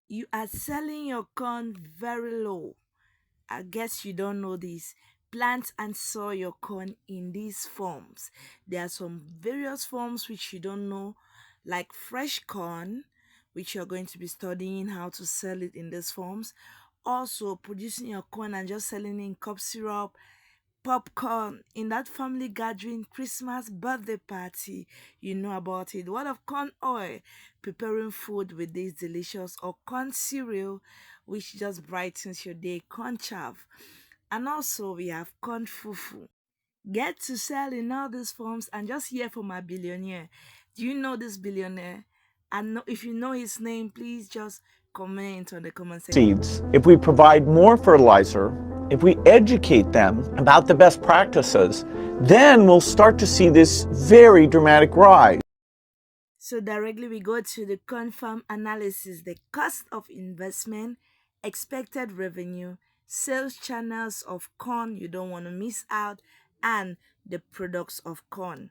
You are selling your corn very low. I guess you don't know this. Plant and sow your corn in these forms. There are some various forms which you don't know, like fresh corn, which you're going to be studying how to sell it in these forms. Also, producing your corn and just selling it in cup syrup, popcorn in that family gathering, Christmas, birthday party, you know about it. What of corn oil? Preparing food with this delicious, or corn cereal, which just brightens your day, corn chaff. And also, we have corn fufu. Get to sell in all these forms and just hear from a billionaire. Do you know this billionaire? And if you know his name, please just comment on the comment section. Seeds. If we provide more fertilizer, if we educate them about the best practices, then we'll start to see this very dramatic rise. So directly we go to the confirm analysis, the cost of investment, expected revenue, sales channels of corn you don't want to miss out, and the products of corn.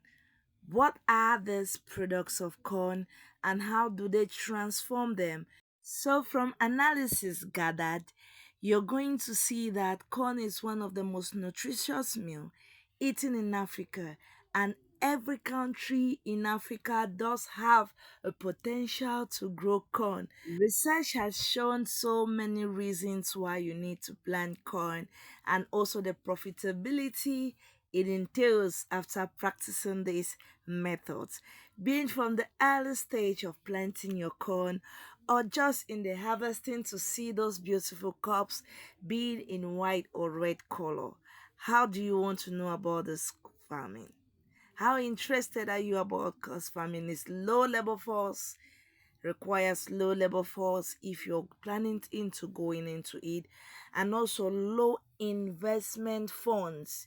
What are these products of corn and how do they transform them? So from analysis gathered, you're going to see that corn is one of the most nutritious meal eaten in Africa, and every country in Africa does have a potential to grow corn. Research has shown so many reasons why you need to plant corn and also the profitability it entails after practicing these methods, being from the early stage of planting your corn or just in the harvesting to see those beautiful cups being in white or red color. How do you want to know about this farming? How interested are you about, because farming is low labor force, requires low labor force if you're planning into going into it, and also low investment funds.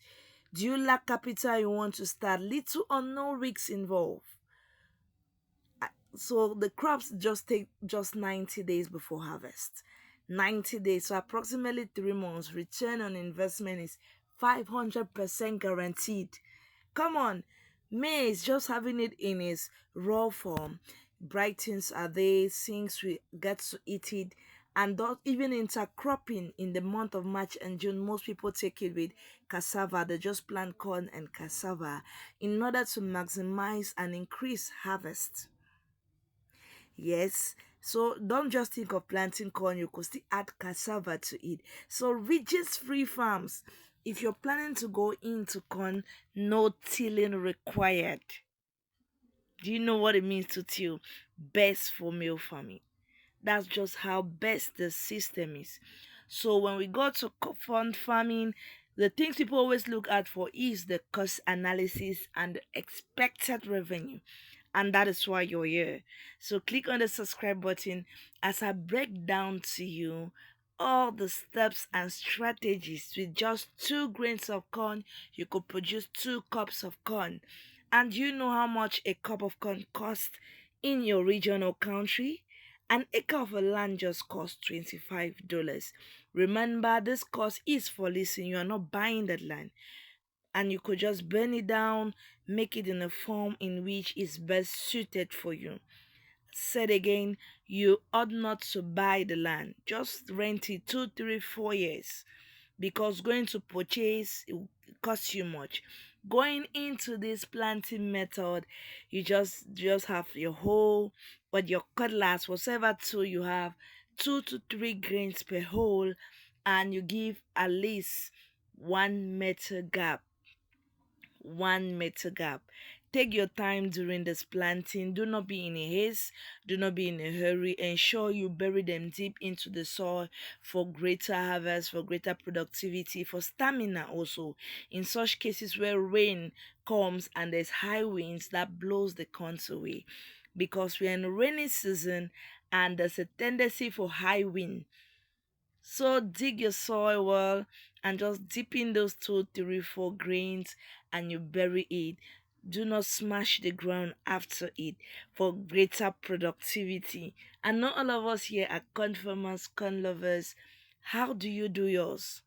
Do you lack capital? You want to start? Little or no risks involved. So the crops just take just 90 days before harvest. 90 days, so approximately 3 months. Return on investment is 500% guaranteed. Come on, maize, just having it in its raw form brightens are they since we get to eat it. And even intercropping in the month of March and June, most people take it with cassava. They just plant corn and cassava in order to maximize and increase harvest. Yes. So don't just think of planting corn, you could still add cassava to it. So ridges free farms. If you're planning to go into corn, no tilling required. Do you know what it means to till? Best for meal farming. That's just how best the system is. So when we go to fund farming, the things people always look at for is the cost analysis and the expected revenue. And that is why you're here. So click on the subscribe button as I break down to you all the steps and strategies. With just 2 grains of corn, you could produce 2 cups of corn. And you know how much a cup of corn costs in your region or country? An acre of a land just costs $25. Remember, this cost is for leasing. You are not buying that land. And you could just burn it down, make it in a form in which is best suited for you. Said again, you ought not to buy the land. Just rent it 2, 3, 4 years, because going to purchase it costs you much. Going into this planting method, you just have your hole, but your cutlass, whatever tool you have, 2 to 3 grains per hole, and you give at least 1 meter gap. 1 meter gap. Take your time during this planting. Do not be in a haste. Do not be in a hurry. Ensure you bury them deep into the soil for greater harvest, for greater productivity, for stamina also. In such cases where rain comes and there's high winds that blows the corns away. Because we're in a rainy season and there's a tendency for high wind. So dig your soil well and just dip in those 2, 3, 4 grains and you bury it. Do not smash the ground after it for greater productivity. And not all of us here are corn farmers, corn lovers. How do you do yours?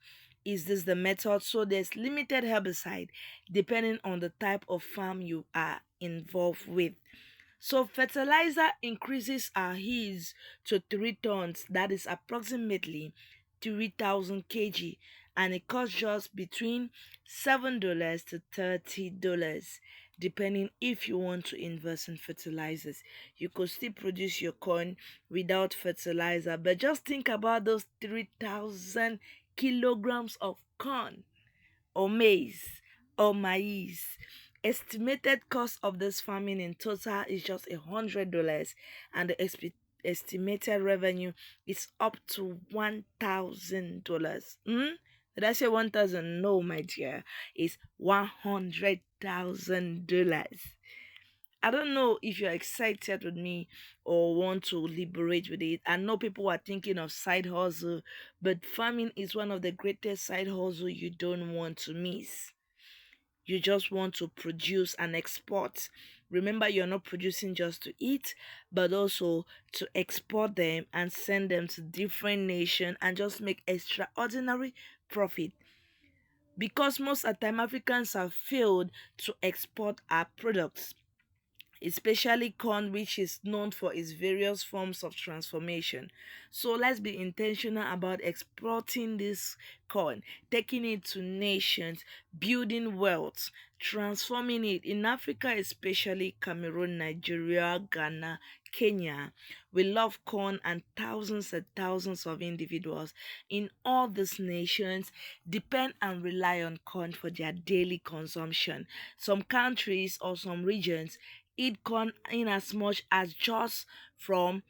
Is this the method? So there's limited herbicide depending on the type of farm you are involved with. So fertilizer increases our yields to 3 tons, that is approximately 3,000 kg, and it costs just between $7 to $30, depending if you want to invest in fertilizers. You could still produce your corn without fertilizer, but just think about those 3,000 kilograms of corn or maize or maize. Estimated cost of this farming in total is just $100, and the estimated revenue is up to $1,000. Did I say 1,000? No, my dear, it's $100,000. I don't know if you're excited with me or want to liberate with it. I know people are thinking of side hustle, but farming is one of the greatest side hustle you don't want to miss. You just want to produce and export. Remember, you're not producing just to eat, but also to export them and send them to different nations and just make extraordinary profit. Because most of the time Africans have failed to export our products, especially corn, which is known for its various forms of transformation. So let's be intentional about exporting this corn, taking it to nations, building wealth, transforming it in Africa, especially Cameroon, Nigeria, Ghana, Kenya. We love corn, and thousands of individuals in all these nations depend and rely on corn for their daily consumption. Some countries or some regions eat corn in as much as just from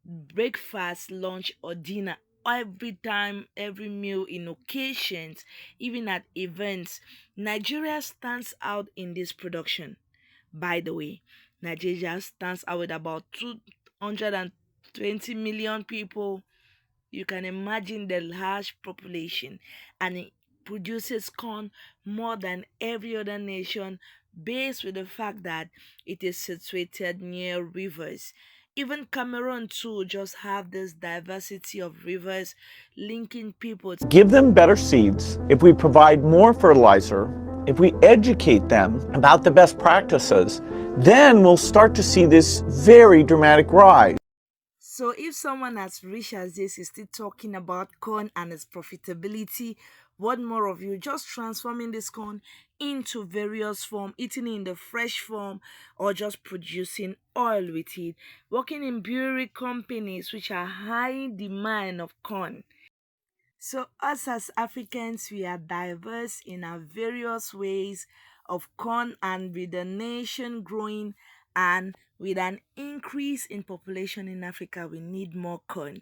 breakfast, lunch, or dinner. Every time, every meal, in occasions, even at events. Nigeria stands out in this production. By the way, Nigeria stands out with about 220 million people. You can imagine the large population, and it produces corn more than every other nation based with the fact that it is situated near rivers. Even Cameroon too just have this diversity of rivers linking people. Give them better seeds, if we provide more fertilizer, if we educate them about the best practices, then we'll start to see this very dramatic rise. So if someone as rich as this is still talking about corn and its profitability, what more of you just transforming this corn into various form, eating it in the fresh form, or just producing oil with it, working in brewery companies which are high in demand of corn. So, us as Africans, we are diverse in our various ways of corn, and with the nation growing and with an increase in population in Africa, we need more corn.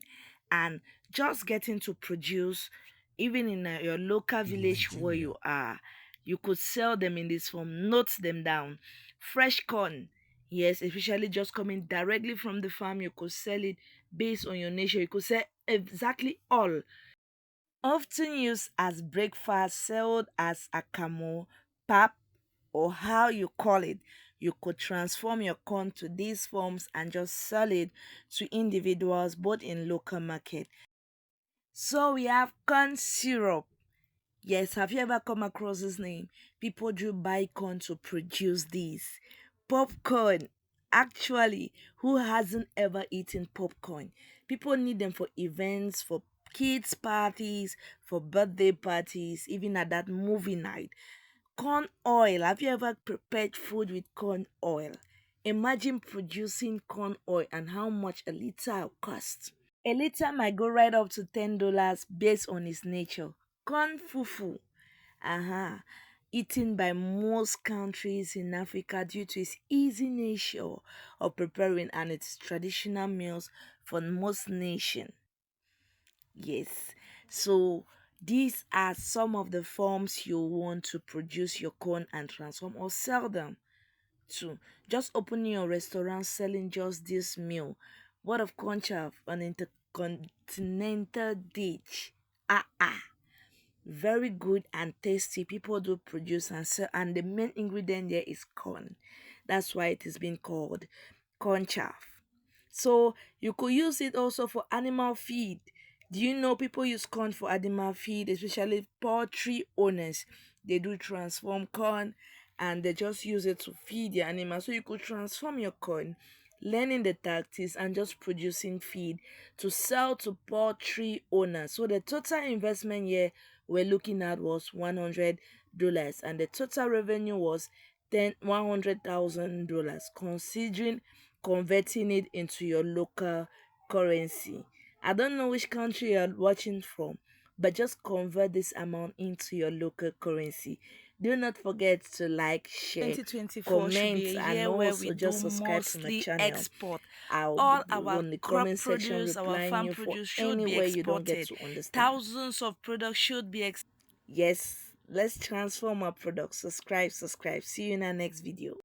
And just getting to produce, even in your local village where you are, you could sell them in this form, note them down. Fresh corn, yes, especially just coming directly from the farm, you could sell it based on your nation. You could sell exactly all often used as breakfast, sold as akamo, pap, or how you call it. You could transform your corn to these forms and just sell it to individuals both in local market. So we have corn syrup. Yes, have you ever come across this name? People do buy corn to produce this. Popcorn. Actually, who hasn't ever eaten popcorn? People need them for events, for kids' parties, for birthday parties, even at that movie night. Corn oil. Have you ever prepared food with corn oil? Imagine producing corn oil and how much a liter costs. A liter might go right up to $10 based on its nature. Corn fufu, eaten by most countries in Africa due to its easy nature of preparing and its traditional meals for most nations. Yes, so these are some of the forms you want to produce your corn and transform or sell them to. Just opening your restaurant selling just this meal. What of conchav, an intercontinental dish? Very good and tasty. People do produce and sell, and the main ingredient there is corn. That's why it is being called corn chaff. So you could use it also for animal feed. Do you know people use corn for animal feed, especially poultry owners? They do transform corn and they just use it to feed your animals. So you could transform your coin, learning the tactics and just producing feed to sell to poultry owners. So the total investment here we're looking at was $100, and the total revenue was $100,000, considering converting it into your local currency. I don't know which country you're watching from, but just convert this amount into your local currency. Do not forget to like, share, 2024 should be comment, a and year where we also do just subscribe to my mostly channel. export. I'll be All our on the crop comment section produce, our replying farm you for produce should any be way you don't get exported. to understand. Thousands of products should be Yes, let's transform our products. Subscribe. See you in our next video.